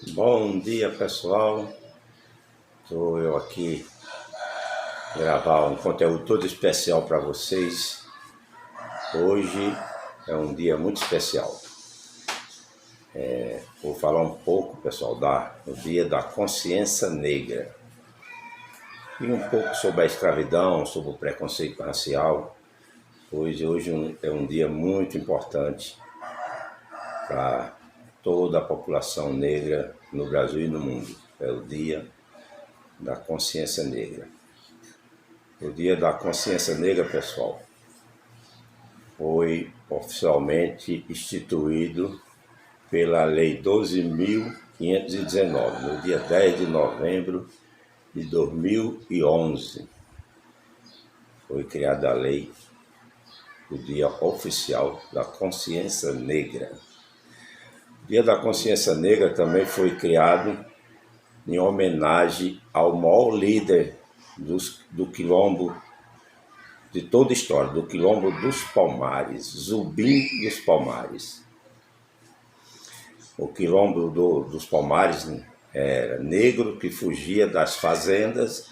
Bom dia, pessoal. Estou eu aqui gravar um conteúdo todo especial para vocês. Hoje é um dia muito especial. Vou falar um pouco, pessoal, do Dia da Consciência Negra e um pouco sobre a escravidão, sobre o preconceito racial, pois hoje é um dia muito importante para toda a população negra no Brasil e no mundo. É o Dia da Consciência Negra. O Dia da Consciência Negra, pessoal, foi oficialmente instituído pela Lei 12.519, no dia 10 de novembro de 2011. Foi criada a lei, o Dia Oficial da Consciência Negra. O Dia da Consciência Negra também foi criado em homenagem ao maior líder do quilombo de toda a história, do quilombo dos Palmares, Zubim dos Palmares. O quilombo dos Palmares era negro que fugia das fazendas,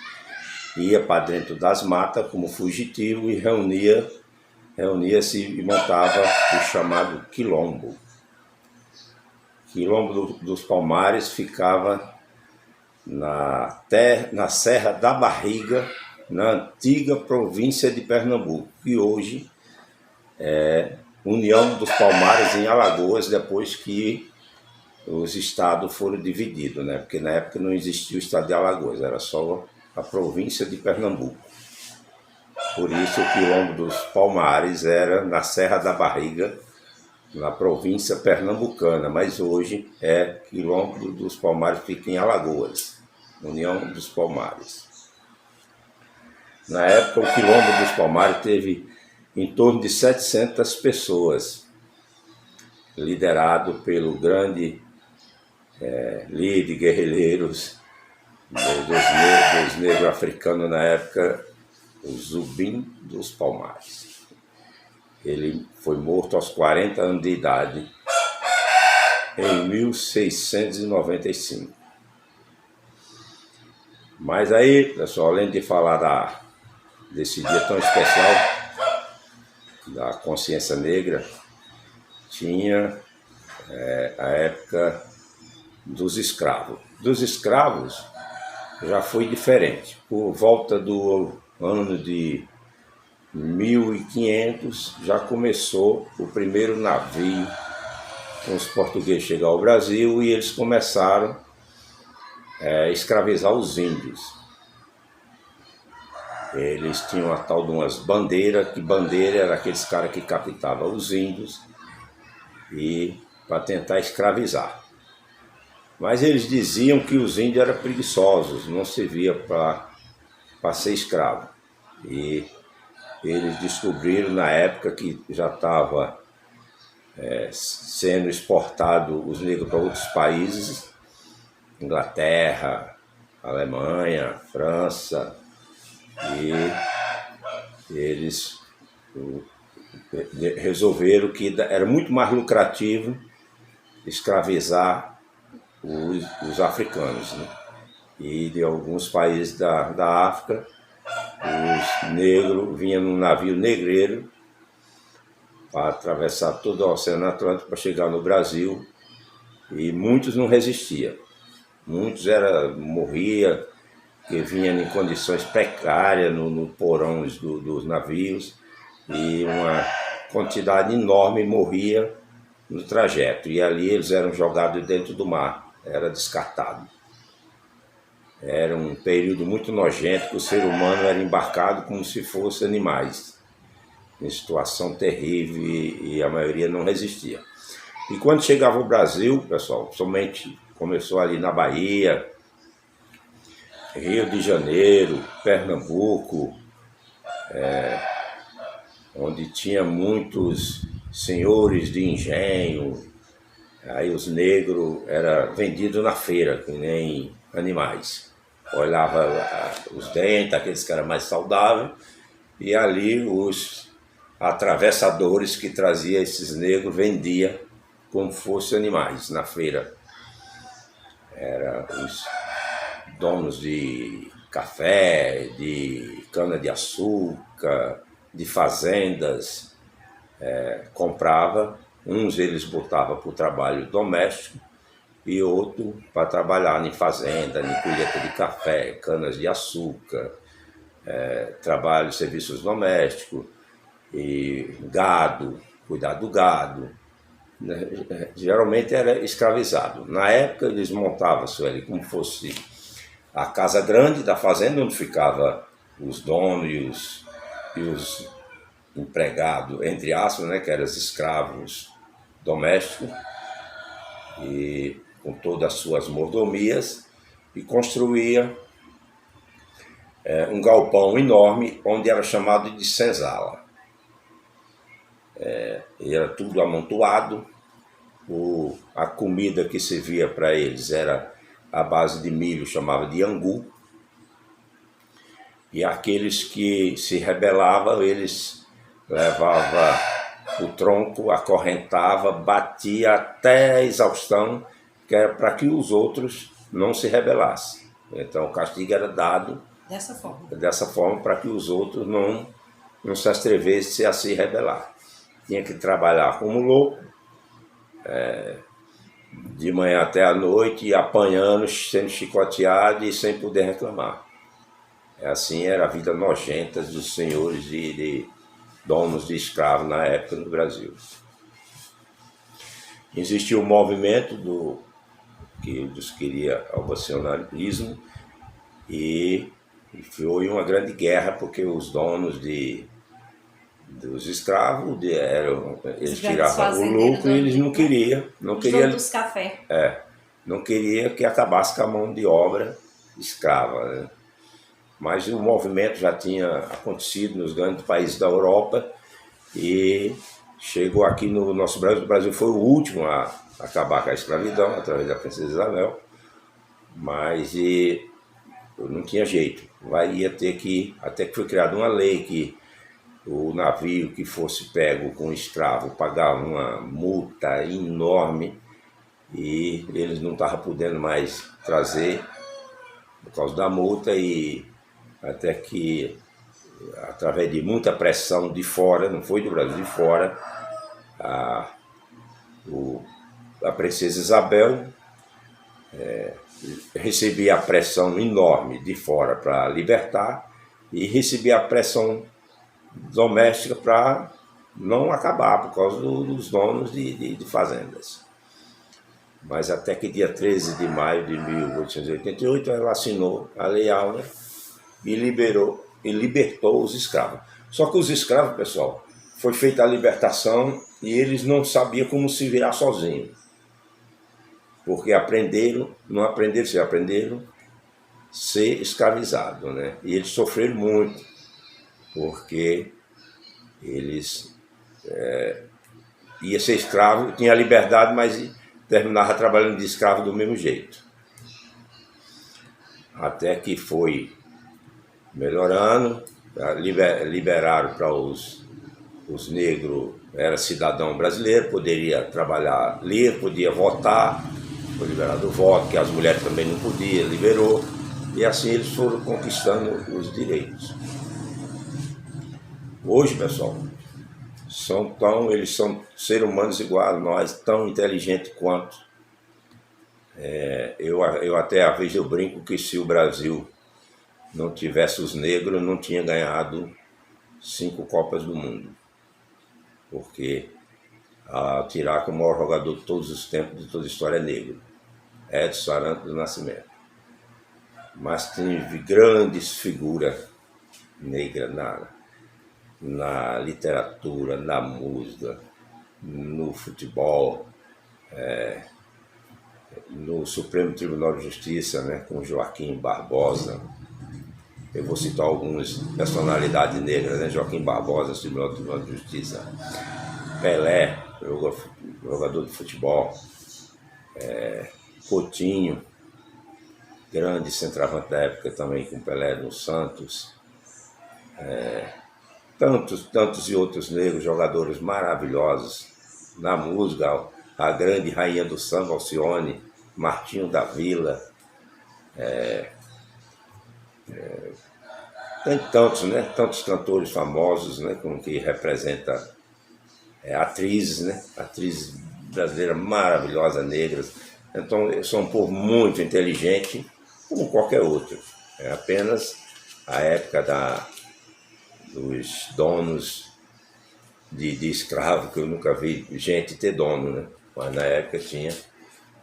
ia para dentro das matas como fugitivo e reunia-se e montava o chamado quilombo. O quilombo dos Palmares ficava na Serra da Barriga, na antiga província de Pernambuco, que hoje é União dos Palmares em Alagoas, depois que os estados foram divididos, né? Porque na época não existia o estado de Alagoas, era só a província de Pernambuco. Por isso o quilombo dos Palmares era na Serra da Barriga, na província pernambucana, mas hoje é quilombo dos Palmares, fica em Alagoas, União dos Palmares. Na época o quilombo dos Palmares teve em torno de 700 pessoas, liderado pelo grande líder de guerrilheiros dos negros africanos na época, o Zubim dos Palmares. Ele foi morto aos 40 anos de idade, em 1695. Mas aí, pessoal, além de falar desse dia tão especial, da consciência negra, tinha a época dos escravos. Dos escravos já foi diferente. Por volta do ano de 1500 já começou o primeiro navio com os portugueses chegar ao Brasil e eles começaram a escravizar os índios. Eles tinham a tal de umas bandeiras, que bandeira era aqueles caras que captavam os índios e para tentar escravizar. Mas eles diziam que os índios eram preguiçosos, não servia para ser escravo. E eles descobriram na época que já estava sendo exportado os negros para outros países, Inglaterra, Alemanha, França, e eles resolveram que era muito mais lucrativo escravizar os africanos, né? E de alguns países da África, os negros vinham num navio negreiro para atravessar todo o Oceano Atlântico para chegar no Brasil, e muitos não resistiam. Muitos morriam, que vinham em condições precárias no porões dos navios, e uma quantidade enorme morria no trajeto, e ali eles eram jogados dentro do mar, era descartado. Era um período muito nojento, que o ser humano era embarcado como se fossem animais, em situação terrível, e a maioria não resistia. E quando chegava ao Brasil, pessoal, somente começou ali na Bahia, Rio de Janeiro, Pernambuco, onde tinha muitos senhores de engenho. Aí os negros eram vendidos na feira, que nem animais. Olhava os dentes, aqueles que eram mais saudáveis, e ali os atravessadores que traziam esses negros vendia como fossem animais na feira. Eram os donos de café, de cana-de-açúcar, de fazendas, comprava, uns eles botavam para o trabalho doméstico e outro para trabalhar em fazenda, em colheita de café, canas-de-açúcar, trabalho, serviços domésticos, e gado, cuidar do gado, né? Geralmente era escravizado. Na época eles montavam, Sueli, como fosse a casa grande da fazenda, onde ficava os donos e os empregados, entre aspas, né, que eram os escravos domésticos, e com todas as suas mordomias, e construía um galpão enorme, onde era chamado de senzala. E era tudo amontoado, a comida que servia para eles era a base de milho, chamava de angu, e aqueles que se rebelavam, eles levavam o tronco, acorrentava, batia até a exaustão, que era para que os outros não se rebelassem. Então o castigo era dado dessa forma para que os outros não se atrevessem a se rebelar. Tinha que trabalhar como louco, de manhã até a noite, apanhando, sendo chicoteado e sem poder reclamar. Assim era a vida nojenta dos senhores de donos de escravos na época no Brasil. Existia um movimento que eles queriam o abolicionismo, e foi uma grande guerra, porque os donos dos escravos eles tiravam o lucro e eles não queriam dos café. não queria que acabasse com a mão de obra escrava, né? Mas o movimento já tinha acontecido nos grandes países da Europa e chegou aqui no nosso Brasil. O Brasil foi o último a acabar com a escravidão, através da princesa Isabel, mas não tinha jeito. Ia ter que, até que foi criada uma lei que o navio que fosse pego com escravo pagava uma multa enorme, e eles não estavam podendo mais trazer por causa da multa, e até que, através de muita pressão de fora, não foi do Brasil, de fora, a princesa Isabel recebia a pressão enorme de fora para libertar, e recebia a pressão doméstica para não acabar, por causa dos donos de fazendas. Mas até que dia 13 de maio de 1888 ela assinou a Lei Áurea e libertou os escravos. Só que os escravos, pessoal, foi feita a libertação e eles não sabiam como se virar sozinhos. Porque aprenderam a ser escravizados, né? E eles sofreram muito, porque eles ia ser escravo, tinha liberdade, mas terminava trabalhando de escravo do mesmo jeito. Até que foi melhorando, liberaram para os negros, era cidadão brasileiro, poderia trabalhar livre, podia votar, foi liberado o voto, que as mulheres também não podiam, liberou, e assim eles foram conquistando os direitos. Hoje, pessoal, eles são seres humanos iguais a nós, tão inteligentes quanto. Eu até às vezes eu brinco que se o Brasil não tivesse os negros, não tinha ganhado 5 Copas do Mundo. Porque a tirar como o maior jogador de todos os tempos, de toda a história, é negro. Edson Arantes do Nascimento. Mas teve grandes figuras negras na literatura, na música, no futebol, no Supremo Tribunal de Justiça, né, com Joaquim Barbosa. Eu vou citar algumas personalidades negras, né? Joaquim Barbosa, Tribunal de Justiça, Pelé, jogador de futebol, Coutinho, grande centroavante da época também, com Pelé no Santos, tantos e outros negros, jogadores maravilhosos. Na música, a grande rainha do samba, Alcione, Martinho da Vila, tem tantos, né? Tantos cantores famosos, né? Com que representa atrizes, né? Atrizes brasileiras maravilhosas, negras. Então, eu sou um povo muito inteligente, como qualquer outro. É apenas a época dos donos de escravo, que eu nunca vi gente ter dono, né? Mas na época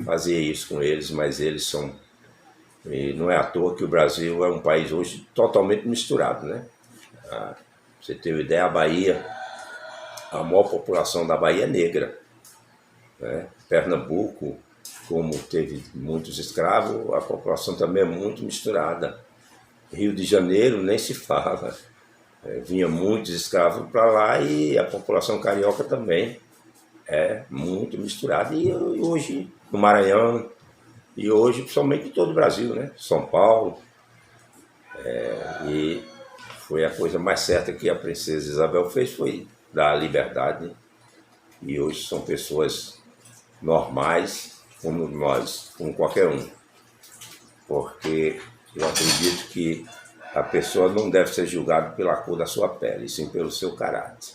fazia isso com eles, mas eles são... E não é à toa que o Brasil é um país hoje totalmente misturado, né? Pra você ter uma ideia, a Bahia, a maior população da Bahia é negra, né? Pernambuco, como teve muitos escravos, a população também é muito misturada. Rio de Janeiro nem se fala. Vinha muitos escravos para lá e a população carioca também é muito misturada. E hoje, no Maranhão, e hoje, principalmente em todo o Brasil, né? São Paulo. E foi a coisa mais certa que a princesa Isabel fez, foi dar a liberdade. E hoje são pessoas normais, como nós, como qualquer um. Porque eu acredito que a pessoa não deve ser julgada pela cor da sua pele, sim pelo seu caráter.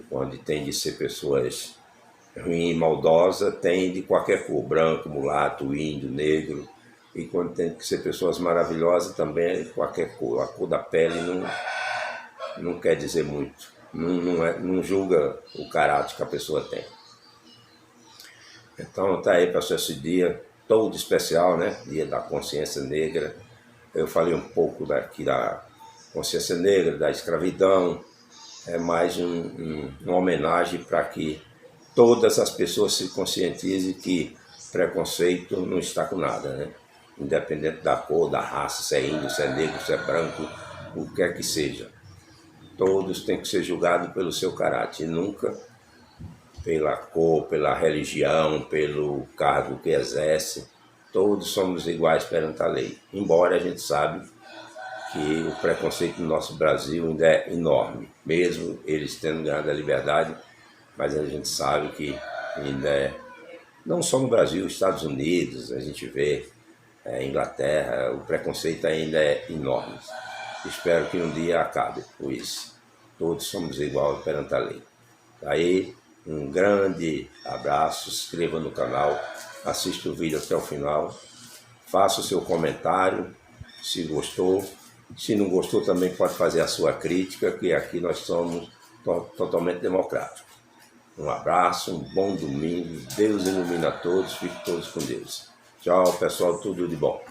Quando tem de ser pessoas ruins e maldosas, tem de qualquer cor, branco, mulato, índio, negro. E quando tem que ser pessoas maravilhosas, também é de qualquer cor. A cor da pele não quer dizer muito. Não julga o caráter que a pessoa tem. Então tá aí, pessoal, esse dia todo especial, né? Dia da Consciência Negra. Eu falei um pouco daqui da consciência negra, da escravidão. É mais uma homenagem para que todas as pessoas se conscientizem que preconceito não está com nada, né? Independente da cor, da raça, se é índio, se é negro, se é branco, o que quer que seja. Todos têm que ser julgados pelo seu caráter, e nunca pela cor, pela religião, pelo cargo que exerce. Todos somos iguais perante a lei. Embora a gente sabe que o preconceito no nosso Brasil ainda é enorme, mesmo eles tendo ganhado a liberdade, mas a gente sabe que ainda não só no Brasil, Estados Unidos, a gente vê, Inglaterra, o preconceito ainda é enorme. Espero que um dia acabe, pois todos somos iguais perante a lei. Aí, um grande abraço, se inscreva no canal, assista o vídeo até o final, faça o seu comentário, se gostou. Se não gostou, também pode fazer a sua crítica, que aqui nós somos totalmente democráticos. Um abraço, um bom domingo, Deus ilumina a todos, fiquem todos com Deus. Tchau, pessoal, tudo de bom.